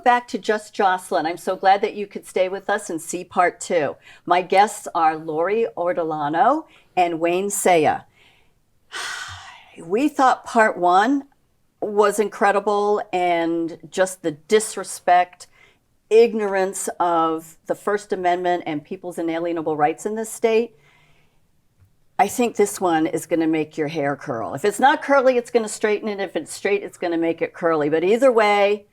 welcome back to Just Jocelyn. I'm so glad that you could stay with us and see part two. My guests are Laurie Ortolano and Wayne Saya. We thought part one was incredible, and just the disrespect, ignorance of the First Amendment and people's inalienable rights in this state. I think this one is going to make your hair curl. If it's not curly, it's going to straighten it. If it's straight, it's going to make it curly. But either way,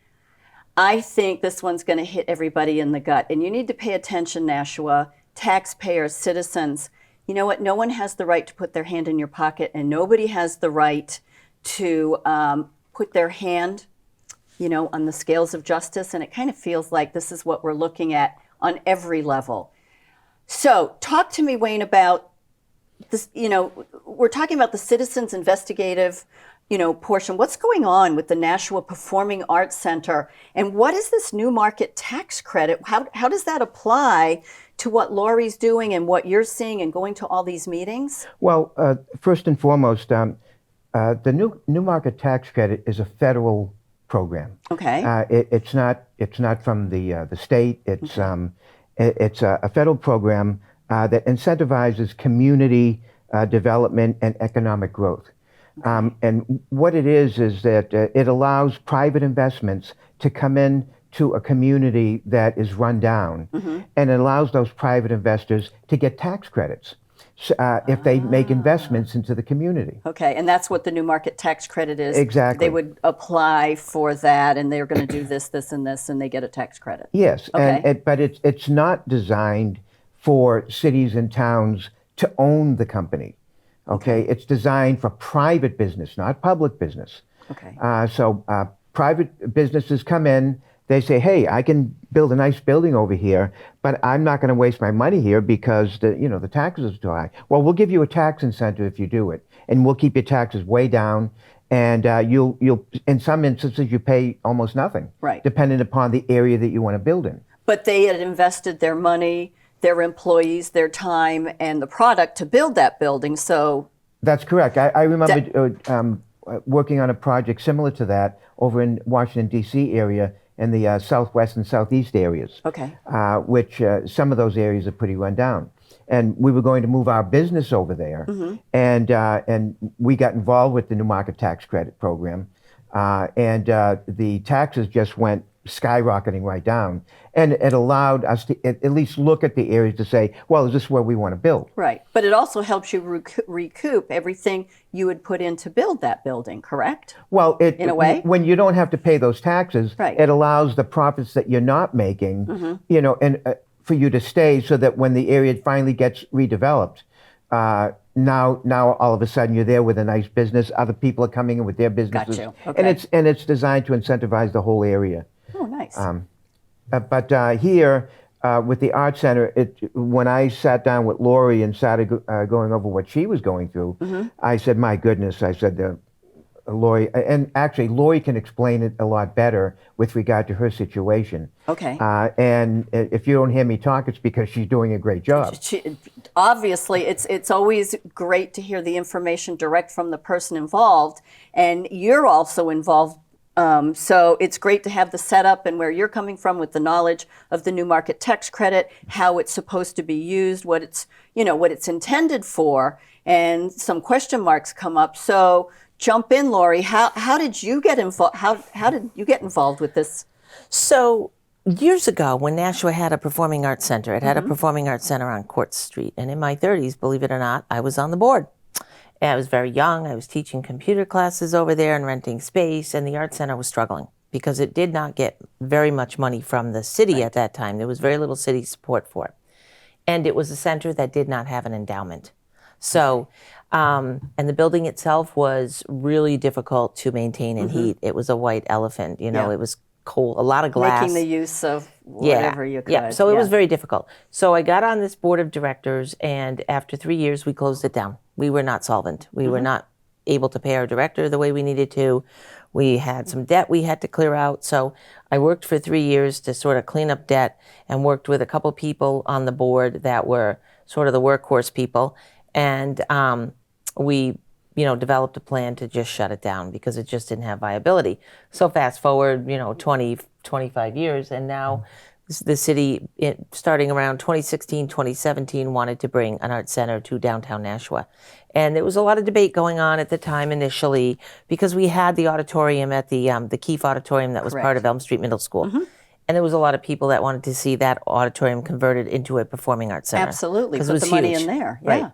I think this one's going to hit everybody in the gut. And you need to pay attention, Nashua, taxpayers, citizens. You know what? No one has the right to put their hand in your pocket, and nobody has the right to put their hand, on the scales of justice. And it kind of feels like this is what we're looking at on every level. So talk to me, Wayne, about this. We're talking about the citizens investigative portion. What's going on with the Nashua Performing Arts Center, and what is this new market tax credit? How does that apply to what Laurie's doing and what you're seeing and going to all these meetings? Well, first and foremost, the new market tax credit is a federal program. Okay. It's not from the state. It's a federal program that incentivizes community development and economic growth. And what it is that it allows private investments to come in to a community that is run down, and it allows those private investors to get tax credits if they make investments into the community. Okay, and that's what the new market tax credit is. Exactly. They would apply for that, and they're going to do this, this, and this, and they get a tax credit. Yes, okay. But it's not designed for cities and towns to own the company. Okay, it's designed for private business, not public business. Okay. So private businesses come in, they say, hey, I can build a nice building over here, but I'm not going to waste my money here because the taxes are too high. Well, we'll give you a tax incentive if you do it, and we'll keep your taxes way down, and you'll in some instances you pay almost nothing, right, depending upon the area that you want to build in. But they had invested their money, their employees, their time, and the product to build that building. So that's correct. I remember working on a project similar to that over in Washington, D.C. area in the southwest and southeast areas. Okay. Which some of those areas are pretty run down. And we were going to move our business over there, and we got involved with the new market tax credit program, and the taxes just went skyrocketing right down, and it allowed us to at least look at the areas to say, well, is this where we want to build? Right, but it also helps you recoup everything you would put in to build that building, correct? Well, in a way, when you don't have to pay those taxes, right, it allows the profits that you're not making, and for you to stay, so that when the area finally gets redeveloped, now all of a sudden you're there with a nice business. Other people are coming in with their businesses. Got you. Okay. And it's designed to incentivize the whole area. Oh, nice. But here with the Art Center, when I sat down with Laurie and started going over what she was going through, I said, my goodness, I said, Laurie, and actually Laurie can explain it a lot better with regard to her situation. Okay. And if you don't hear me talk, it's because she's doing a great job. Obviously, it's always great to hear the information direct from the person involved, and you're also involved. So it's great to have the setup and where you're coming from with the knowledge of the new market tax credit, how it's supposed to be used, what it's intended for, and some question marks come up. So jump in, Laurie. How did you get involved? How did you get involved with this? So years ago, when Nashua had a performing arts center, it had a performing arts center on Court Street, and in my 30s, believe it or not, I was on the board. And I was very young. I was teaching computer classes over there and renting space, and the art center was struggling because it did not get very much money from the city at that time. There was very little city support for it. And it was a center that did not have an endowment. So, and the building itself was really difficult to maintain and heat. It was a white elephant, it was cold, a lot of glass. Making the use of whatever you could. Yeah, so it was very difficult. So I got on this board of directors, and after 3 years, we closed it down. We were not solvent. We were not able to pay our director the way we needed to. We had some debt we had to clear out. So I worked for 3 years to sort of clean up debt, and worked with a couple people on the board that were sort of the workhorse people. And we developed a plan to just shut it down because it just didn't have viability. So fast forward, 20, 25 years, and now the city, starting around 2016, 2017, wanted to bring an art center to downtown Nashua. And there was a lot of debate going on at the time initially because we had the auditorium at the Keefe Auditorium that was part of Elm Street Middle School. And there was a lot of people that wanted to see that auditorium converted into a performing arts center. Absolutely, because put it was the money huge. in there. Yeah. Right.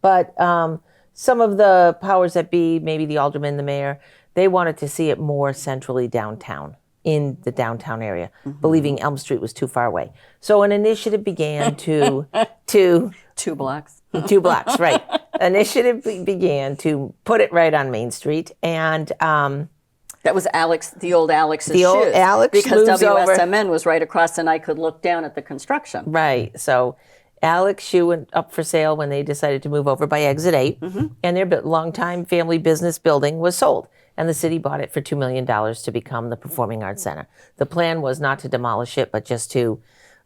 But some of the powers that be, maybe the alderman, the mayor, they wanted to see it more centrally downtown, in the downtown area, believing Elm Street was too far away. So an initiative began to 2 blocks. 2 blocks, right. Initiative began to put it right on Main Street, and That was Alex, the old Alex's The old shoes, Alex because moves over. WSMN was right across, and I could look down at the construction. right. So Alex Shoe went up for sale when they decided to move over by Exit 8, and their longtime family business building was sold. And the city bought it for $2 million to become the Performing Arts Center. The plan was not to demolish it, but just to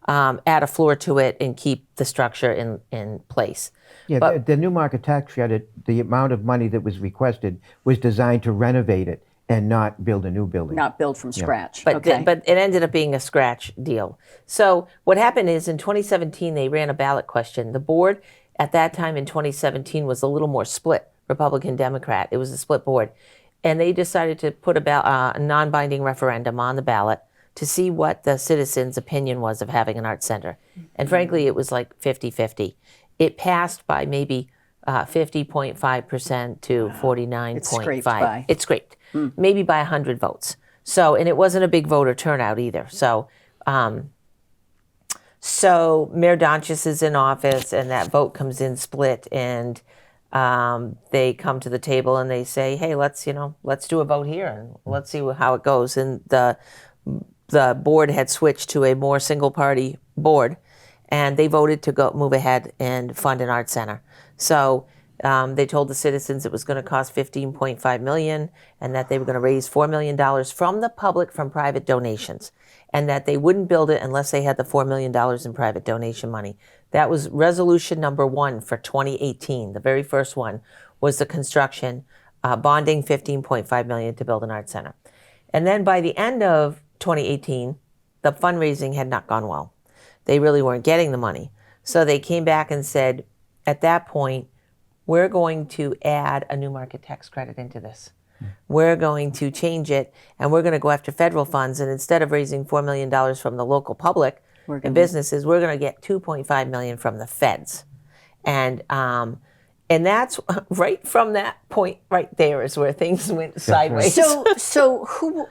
add a floor to it and keep the structure in place. Yeah, But- the new market tax credit, the amount of money that was requested was designed to renovate it and not build a new building. Not build from scratch. But okay. but it ended up being a scratch deal. So what happened is in 2017 they ran a ballot question. The board at that time in 2017 was a little more split, Republican Democrat. It was a split board, and they decided to put a non-binding referendum on the ballot to see what the citizens' opinion was of having an arts center. And frankly, it was like 50-50. It passed by maybe 50.5% to 49.5%. It scraped by. It scraped, maybe by 100 votes. So, and it wasn't a big voter turnout either. So, Mayor Donchis is in office, and that vote comes in split, and they come to the table and they say, "Hey, let's do a vote here, and let's see how it goes." And the board had switched to a more single party board, and they voted to move ahead and fund an art center. So they told the citizens it was going to cost $15.5 million, and that they were going to raise $4 million from the public from private donations, and that they wouldn't build it unless they had the $4 million in private donation money. That was resolution number 1 for 2018. The very first one was the construction, bonding $15.5 million to build an art center. And then by the end of 2018, the fundraising had not gone well. They really weren't getting the money. So they came back and said, at that point, we're going to add a new market tax credit into this. We're going to change it, and we're going to go after federal funds. And instead of raising $4 million from the local public and businesses, we're going to get $2.5 million from the feds. And that's right from that point right there is where things went sideways. So who,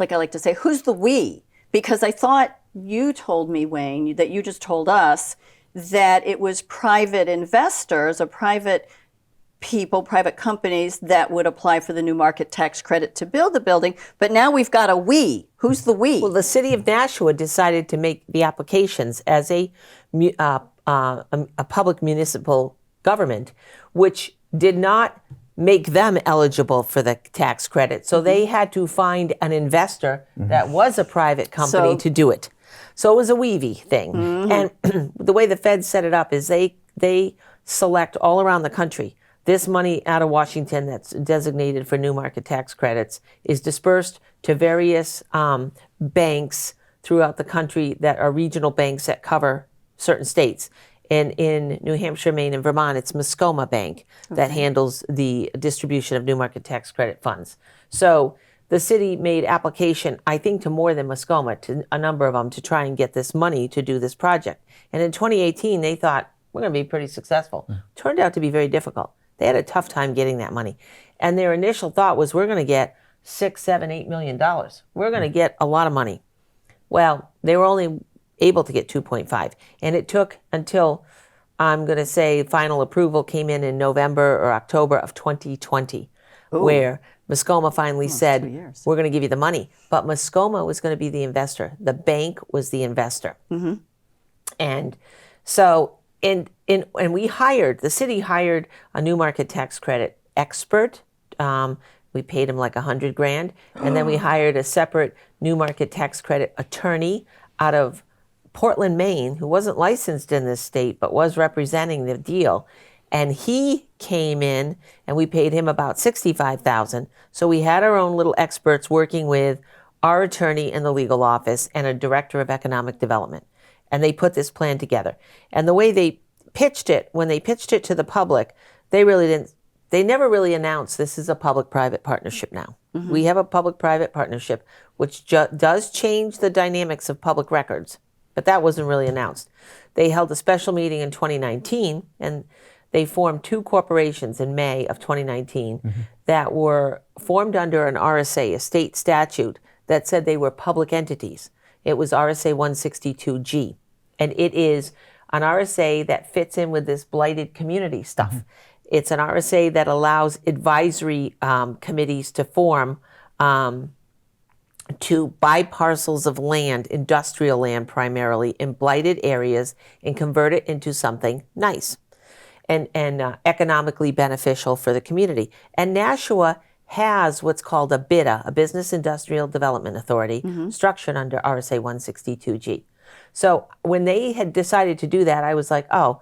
like I like to say, who's the we? Because I thought you told me, Wayne, that you just told us that it was private investors or private people, private companies that would apply for the new market tax credit to build the building. But now we've got a we. Who's the we? Well, the city of Nashua decided to make the applications as a public municipal government, which did not make them eligible for the tax credit. So they had to find an investor that was a private company to do it. So it was a weavy thing. And the way the feds set it up is they select all around the country. This money out of Washington that's designated for new market tax credits is dispersed to various banks throughout the country that are regional banks that cover certain states. And in New Hampshire, Maine, and Vermont, it's Muskoma Bank that handles the distribution of new market tax credit funds. So the city made application, I think, to more than Muskoma, to a number of them, to try and get this money to do this project. And in 2018, they thought, we're going to be pretty successful. Turned out to be very difficult. They had a tough time getting that money. And their initial thought was, we're going to get $6, $7, $8 million. We're going to get a lot of money. Well, they were only able to get 2.5. And it took until, I'm going to say, final approval came in November or October of 2020, where Muskoma finally said, we're going to give you the money. But Muskoma was going to be the investor. The bank was the investor. And so, and we hired, the city hired a new market tax credit expert. We paid him like $100,000. And then we hired a separate new market tax credit attorney out of Portland, Maine, who wasn't licensed in this state, but was representing the deal. And he came in and we paid him about $65,000. So we had our own little experts working with our attorney in the legal office and a director of economic development. And they put this plan together. And the way they pitched it, when they pitched it to the public, they never really announced this is a public-private partnership now. We have a public-private partnership, which does change the dynamics of public records, but that wasn't really announced. They held a special meeting in 2019, and they formed 2 corporations in May of 2019 that were formed under an RSA, a state statute, that said they were public entities. It was RSA 162G, and it is an RSA that fits in with this blighted community stuff. It's an RSA that allows advisory committees to form to buy parcels of land, industrial land primarily, in blighted areas and convert it into something nice and economically beneficial for the community. And Nashua has what's called a BIDA, a Business Industrial Development Authority, structured under RSA 162G. So when they had decided to do that, I was like, oh,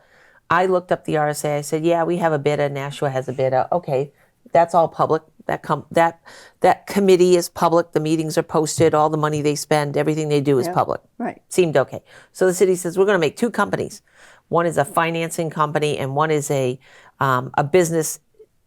I looked up the RSA. I said, yeah, we have a BIDA. Nashua has a BIDA. Okay, that's all public. That committee is public. The meetings are posted. All the money they spend, everything they do is public. Right. Seemed okay. So the city says, we're going to make 2 companies. One is a financing company and one is a business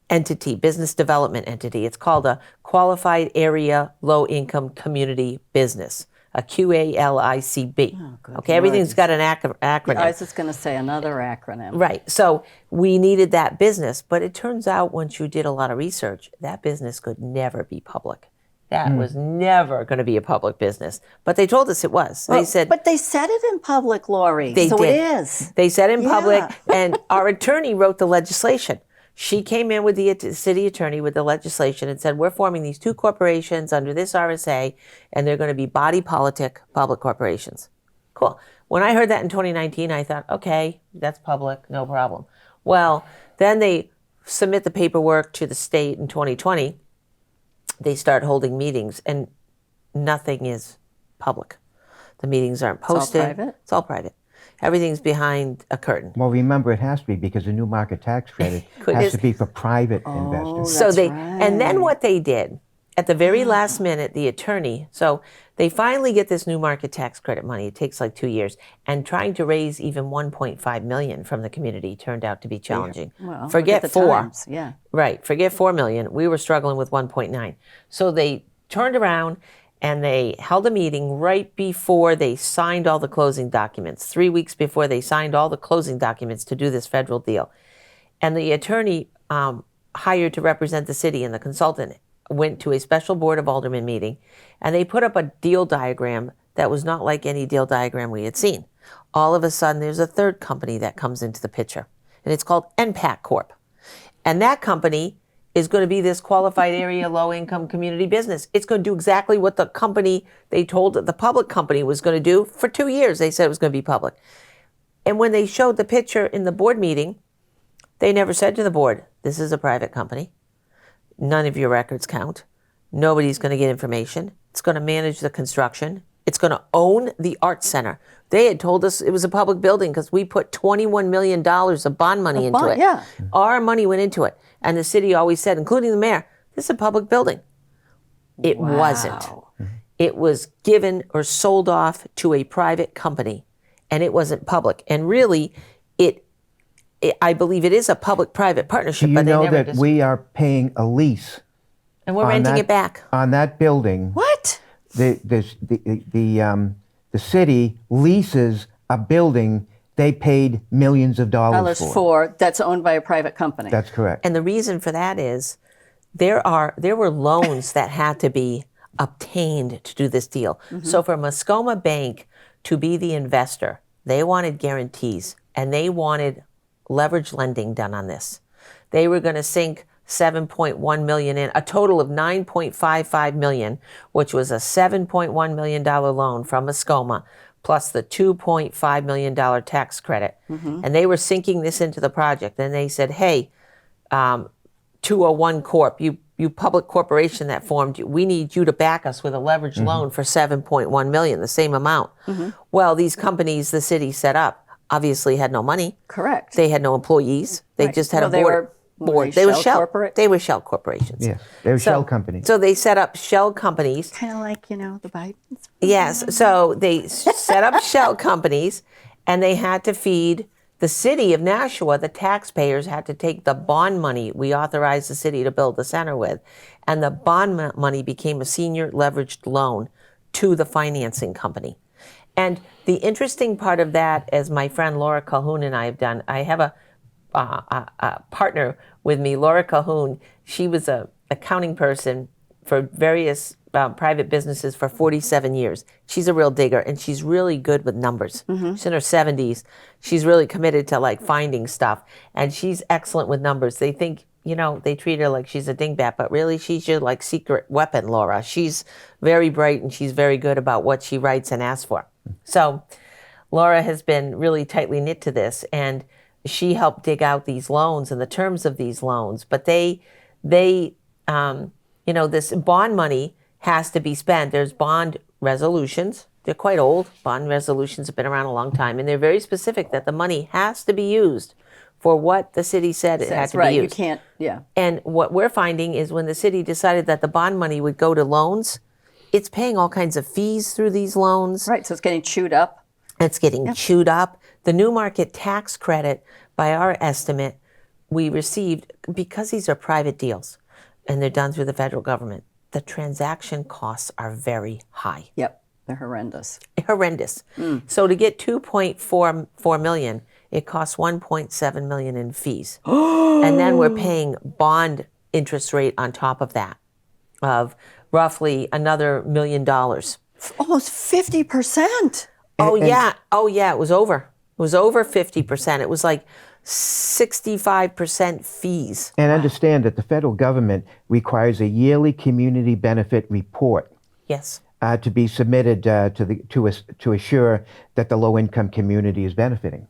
entity, business development entity. It's called a Qualified Area Low Income Community Business, a QALICB. Oh, okay, everything's got an acronym. I was just going to say another acronym. Right. So we needed that business, but it turns out once you did a lot of research, that business could never be public. That was never going to be a public business. But they told us it was. Well, they said, but they said it in public, Laurie. They so did. it is. They said in public, Yeah. and our attorney wrote the legislation. She came in with the city attorney with the legislation and said, we're forming these 2 corporations under this RSA, and they're going to be body politic public corporations. Cool. When I heard that in 2019, I thought, okay, that's public, no problem. Well, then they submit the paperwork to the state in 2020. They start holding meetings, and nothing is public. The meetings aren't posted. It's all private? It's all private. Everything's behind a curtain. Well, remember, it has to be because the new market tax credit has to be for private investors. So That's they, right. and then what they did at the very last minute, the attorney, so they finally get this new market tax credit money. It takes like 2 years, and trying to raise even 1.5 million from the community turned out to be challenging. Well, Forget look at the 4. times. Yeah. Right. Forget 4 million. We were struggling with 1.9. So they turned around and they held a meeting right before they signed all the closing documents, 3 weeks before they signed all the closing documents to do this federal deal. And the attorney hired to represent the city and the consultant went to a special Board of Aldermen meeting, and they put up a deal diagram that was not like any deal diagram we had seen. All of a sudden, there's a third company that comes into the picture, and it's called NPAC Corp. And that company is going to be this qualified area low-income community business. It's going to do exactly what the company they told the public company was going to do for 2 years. They said it was going to be public. And when they showed the picture in the board meeting, they never said to the board, this is a private company. None of your records count. Nobody's going to get information. It's going to manage the construction. It's going to own the art center. They had told us it was a public building because we put $21 million of bond money into it. Yeah. Our money went into it. And the city always said, including the mayor, this is a public building. It wasn't. It was given or sold off to a private company, and it wasn't public. And really, I believe it is a public-private partnership. Do you but they know never that we are paying a lease and we're on renting that- it back. on that building? What? The city leases a building they paid millions of dollars for. That's owned by a private company. That's correct. And the reason for that is there were loans that had to be obtained to do this deal. So for Muskoma Bank to be the investor, they wanted guarantees and they wanted leverage lending done on this. They were going to sink $7.1 million in, a total of $9.55 million, which was a $7.1 million loan from Muskoma, plus the $2.5 million tax credit. And they were sinking this into the project. And they said, hey, 201 Corp, you public corporation that formed, we need you to back us with a leveraged loan for $7.1 million, the same amount. Well, these companies the city set up obviously had no money. Correct. They had no employees. They Right. just had Well, a they board. were They were shell shell. corporate? They were shell corporations. Yes, they're shell companies. So they set up shell companies. Kind of like, the Bidens. Yes. So they set up shell companies, and they had to feed the city of Nashua. The taxpayers had to take the bond money we authorized the city to build the center with, and the bond money became a senior leveraged loan to the financing company. And the interesting part of that, as my friend Laura Calhoun and I have done, I have a partner with me, Laura Calhoun. She was a accounting person for various private businesses for 47 years. She's a real digger, and she's really good with numbers. She's in her 70s. She's really committed to like finding stuff, and she's excellent with numbers. They think, they treat her like she's a dingbat, but really she's your like secret weapon, Laura. She's very bright, and she's very good about what she writes and asks for. So Laura has been really tightly knit to this, and she helped dig out these loans and the terms of these loans. But this bond money has to be spent. There's bond resolutions. They're quite old. Bond resolutions have been around a long time, and they're very specific that the money has to be used for what the city said it had to be used. You can't, yeah. And what we're finding is when the city decided that the bond money would go to loans, it's paying all kinds of fees through these loans. Right, so it's getting chewed up. It's getting chewed up. The new market tax credit, by our estimate, we received, because these are private deals and they're done through the federal government, the transaction costs are very high. Yep, they're horrendous. Horrendous. So to get 2.44 million, it costs 1.7 million in fees. And then we're paying bond interest rate on top of that of roughly another $1 million. Almost 50%. Oh yeah, it was over. It was over 50%. It was like 65% fees. And understand that the federal government requires a yearly community benefit report Yes. to be submitted to assure that the low-income community is benefiting.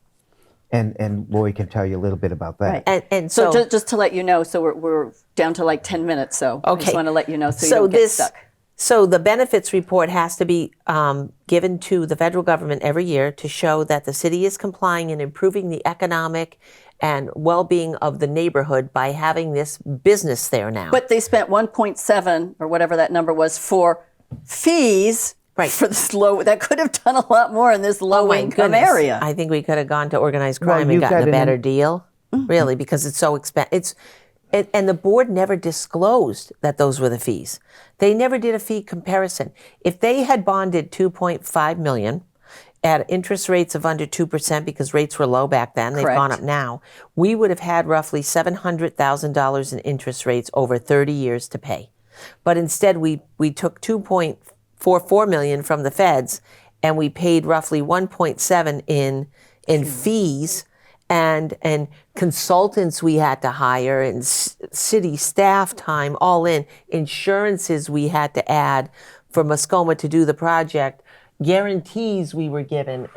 And Laurie can tell you a little bit about that. Right. And So so just to let you know, so we're down to like 10 minutes, so I just Okay. want to let you know so you don't get stuck. So the benefits report has to be given to the federal government every year to show that the city is complying and improving the economic and well-being of the neighborhood by having this business there now. But they spent 1.7 or whatever that number was for fees Right. for this low, that could have done a lot more in this low my income goodness. area. I think we could have gone to organized Well, crime and you've gotten got a an better deal, really, because it's so expensive. And the board never disclosed that those were the fees. They never did a fee comparison. If they had bonded 2.5 million at interest rates of under 2%, because rates were low back then, they've gone Correct. up now, we would have had roughly $700,000 in interest rates over 30 years to pay. But instead, we took 2.44 million from the feds, and we paid roughly 1.7 in fees and consultants we had to hire and city staff time, all in, insurances we had to add for Muskoma to do the project, guarantees we were given.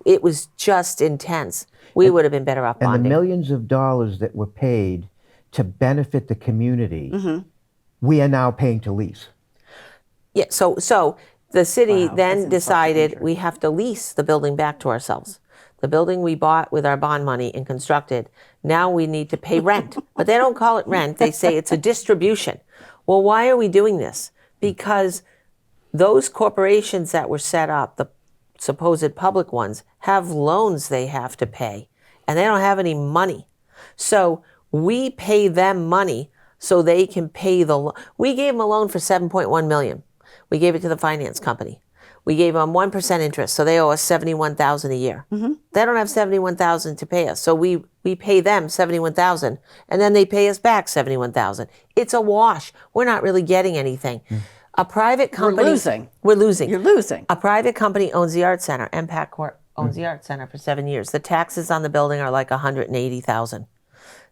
It was just intense. We would have been better off And the bonding. millions of dollars that were paid to benefit the community, we are now paying to lease. Yeah, so the city Wow, then that's decided insulting. we have to lease the building back to ourselves. The building we bought with our bond money and constructed, now we need to pay rent. But they don't call it rent, they say it's a distribution. Well, why are we doing this? Because those corporations that were set up, the supposed public ones, have loans they have to pay, and they don't have any money. So we pay them money so they can pay we gave them a loan for 7.1 million. We gave it to the finance company. We gave them 1% interest, so they owe us $71,000 a year. They don't have $71,000 to pay us, so we pay them $71,000, and then they pay us back $71,000. It's a wash. We're not really getting anything. A private company. losing. We're losing. You're losing. A private company owns the art center. MPAC Corp owns the art center for 7 years. The taxes on the building are like $180,000.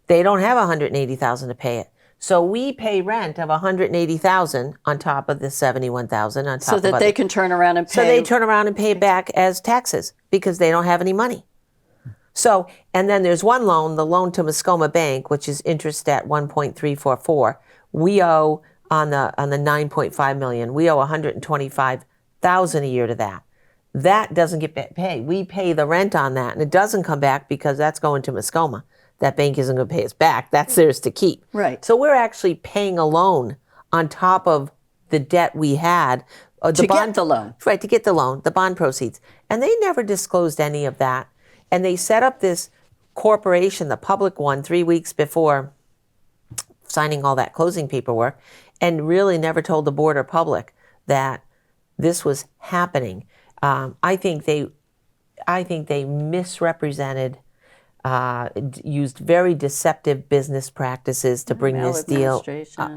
They don't have $180,000 to pay it. So we pay rent of $180,000 on top of the $71,000 on top So of that they can turn around and pay. So they turn around and pay it back as taxes because they don't have any money. So, and then there's one loan, the loan to Muskoma Bank, which is interest at 1.344. We owe on the 9.5 million, we owe $125,000 a year to that. that doesn't get paid. We pay the rent on that, and it doesn't come back because that's going to Muskoma. That bank isn't going to pay us back. That's theirs to keep. Right. So we're actually paying a loan on top of the debt we had. Get the loan. Right, to get the loan, the bond proceeds. And they never disclosed any of that. And they set up this corporation, the public one, 3 weeks before signing all that closing paperwork, and really never told the board or public that this was happening. I think they misrepresented, used very deceptive business practices to bring this deal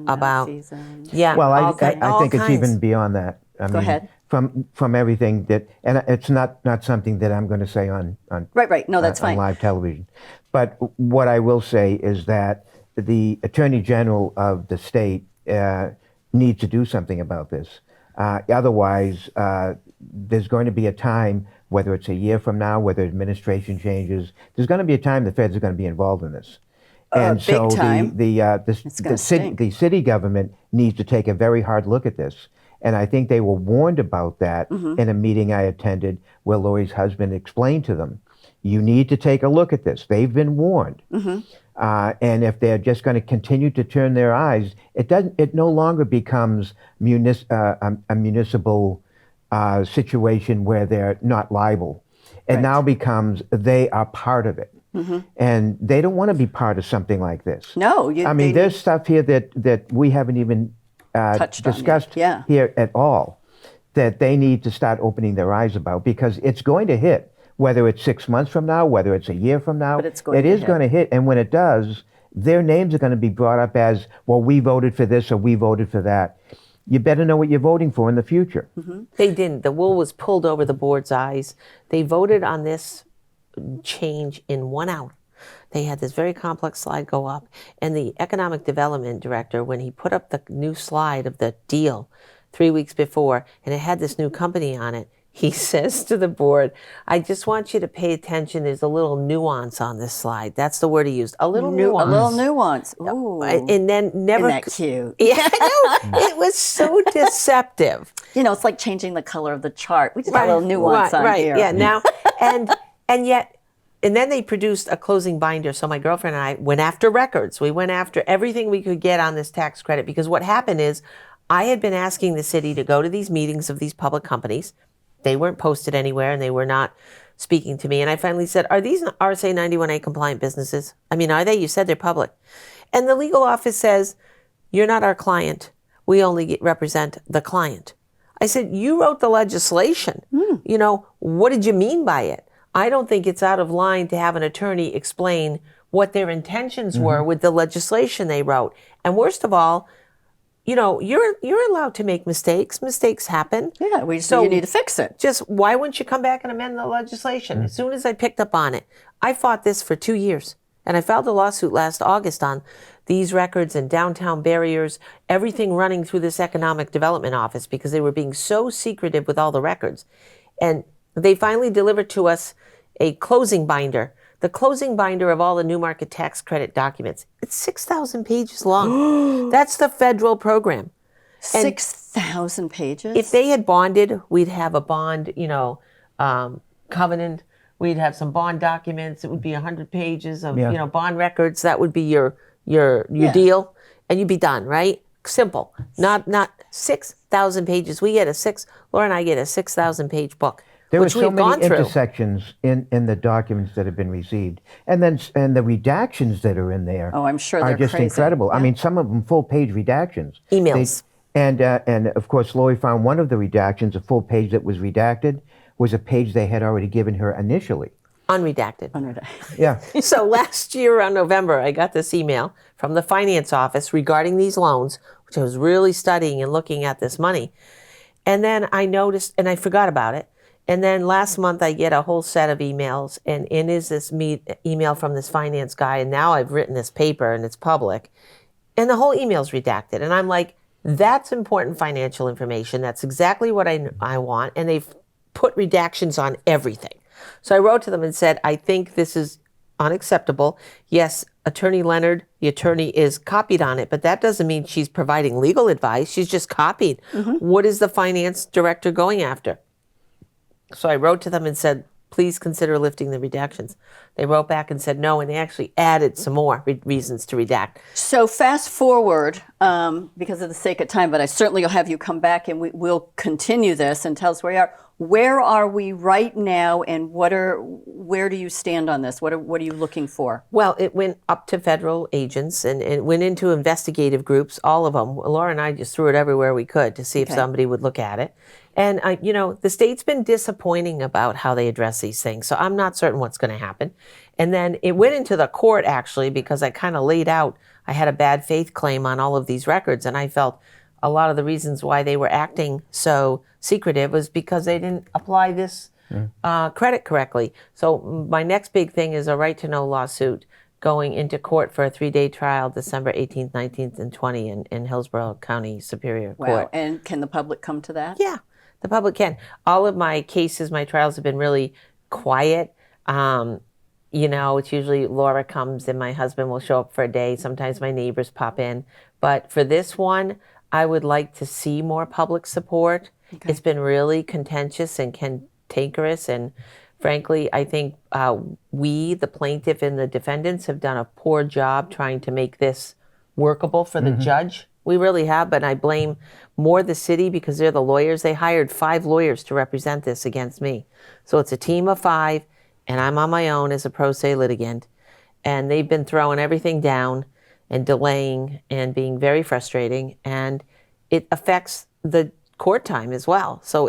about. Yeah, Well, I all think it's kinds. even beyond that. I mean, ahead. From everything that, and it's not something that I'm going to say on Right. No, that's on fine. live television. But what I will say is that the Attorney General of the state needs to do something about this. Otherwise, there's going to be a time, whether it's a year from now, whether administration changes, there's going to be a time the feds are going to be involved in this. And big so time. the city government needs to take a very hard look at this. And I think they were warned about that in a meeting I attended where Laurie's husband explained to them, you need to take a look at this. They've been warned. And if they're just going to continue to turn their eyes, it no longer becomes a municipal situation where they're not liable. It now becomes they are part of it. And they don't want to be part of something like this. No, I mean, there's stuff here that we haven't even Touched on yet. discussed Yeah. here at all that they need to start opening their eyes about, because it's going to hit, whether it's 6 months from now, whether it's a year from now. But it's going it to is hit. going to hit. And when it does, their names are going to be brought up as, well, we voted for this or we voted for that. You better know what you're voting for in the future. They didn't. The wool was pulled over the board's eyes. They voted on this change in 1 hour. They had this very complex slide go up, and the economic development director, when he put up the new slide of the deal 3 weeks before, and it had this new company on it, he says to the board, I just want you to pay attention. There's a little nuance on this slide. That's the word he used. A little nuance. A little nuance. Ooh. And then never. Isn't that cute? Yeah, I know. It was so deceptive. You know, it's like changing the color of the chart. We just got a little nuance on here. Yeah, now, and yet, and then they produced a closing binder. So my girlfriend and I went after records. We went after everything we could get on this tax credit, because what happened is I had been asking the city to go to these meetings of these public companies. They weren't posted anywhere, and they were not speaking to me. And I finally said, are these RSA 91A compliant businesses? I mean, are they? You said they're public. And the legal office says, you're not our client. We only represent the client. I said, you wrote the legislation. You know, what did you mean by it? I don't think it's out of line to have an attorney explain what their intentions were with the legislation they wrote. And worst of all, you know, you're allowed to make mistakes. Mistakes happen. Yeah, you need to fix it. Just why wouldn't you come back and amend the legislation? As soon as I picked up on it, I fought this for 2 years. And I filed a lawsuit last August on these records and downtown barriers, everything running through this economic development office, because they were being so secretive with all the records. And they finally delivered to us a closing binder, the closing binder of all the new market tax credit documents. It's 6,000 pages long. That's the federal program. 6,000 pages? If they had bonded, we'd have a bond, covenant. We'd have some bond documents. It would be 100 pages of, bond records. That would be your deal, and you'd be done, right? Simple. Not 6,000 pages. Laura and I get a 6,000 page book. There were which so we've gone many through. intersections in the documents that have been received, and the redactions that are in there. Oh, I'm sure are they're just crazy. incredible. I mean, some of them full page redactions. Emails. And of course, Laurie found one of the redactions, a full page that was redacted, was a page they had already given her initially. Unredacted. Yeah. So last year around November, I got this email from the finance office regarding these loans, which I was really studying and looking at this money. And then I noticed, and I forgot about it. And then last month I get a whole set of emails, and in is this email from this finance guy, and now I've written this paper and it's public, and the whole email's redacted. And I'm like, that's important financial information. That's exactly what I want. And they've put redactions on everything. So I wrote to them and said, I think this is unacceptable. Yes, Attorney Leonard, the attorney, is copied on it, but that doesn't mean she's providing legal advice. She's just copied. What is the finance director going after? So I wrote to them and said, please consider lifting the redactions. They wrote back and said no, and they actually added some more reasons to redact. So fast forward, because of the sake of time, but I certainly will have you come back and we'll continue this and tell us where you are. Where are we right now, and where do you stand on this? What are you looking for? Well, it went up to federal agents and it went into investigative groups, all of them. Laura and I just threw it everywhere we could to see if somebody would look at it. And, the state's been disappointing about how they address these things. So I'm not certain what's going to happen. And then it went into the court, actually, because I kind of laid out, I had a bad faith claim on all of these records. And I felt a lot of the reasons why they were acting so secretive was because they didn't apply this credit correctly. So my next big thing is a right to know lawsuit going into court for a 3-day trial, December 18th, 19th, and 20th in Hillsborough County Superior Court. Wow. And can the public come to that? Yeah, the public can. All of my cases, my trials have been really quiet. It's usually Laura comes and my husband will show up for a day. Sometimes my neighbors pop in. But for this one, I would like to see more public support. Okay. It's been really contentious and cantankerous. And frankly, I think we, the plaintiff and the defendants, have done a poor job trying to make this workable for the judge. We really have, but I blame more the city because they're the lawyers. They hired 5 lawyers to represent this against me. So it's a team of 5, and I'm on my own as a pro se litigant. And they've been throwing everything down and delaying and being very frustrating. And it affects the court time as well. So,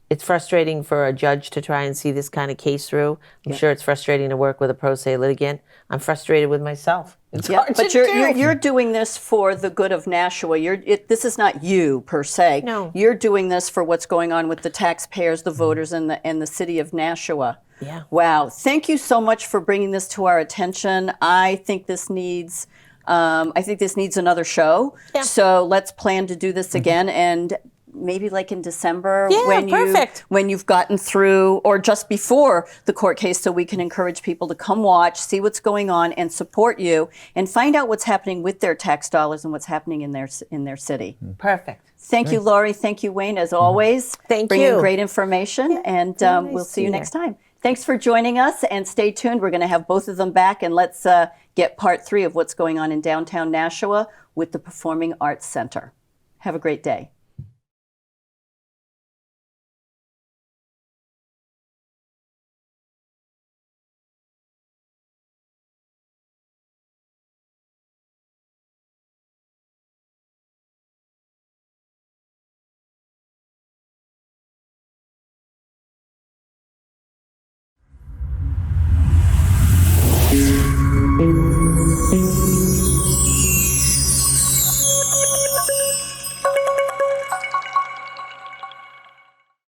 it's frustrating for a judge to try and see this kind of case through. I'm sure it's frustrating to work with a pro se litigant. I'm frustrated with myself. It's hard but to do. You're doing this for the good of Nashua. This is not you per se. No. You're doing this for what's going on with the taxpayers, the voters, and the city of Nashua. Yeah. Wow. Thank you so much for bringing this to our attention. I think this needs another show. Yeah. So let's plan to do this again, and maybe like in December when you've gotten through, or just before the court case, so we can encourage people to come watch, see what's going on, and support you, and find out what's happening with their tax dollars and what's happening in their city. Perfect. Thank you, Laurie. Thank you, Wayne, as always. Thank bringing you. Great information, and we'll see you next time. Thanks for joining us, and stay tuned. We're going to have both of them back, and let's get part 3 of what's going on in downtown Nashua with the Performing Arts Center. Have a great day.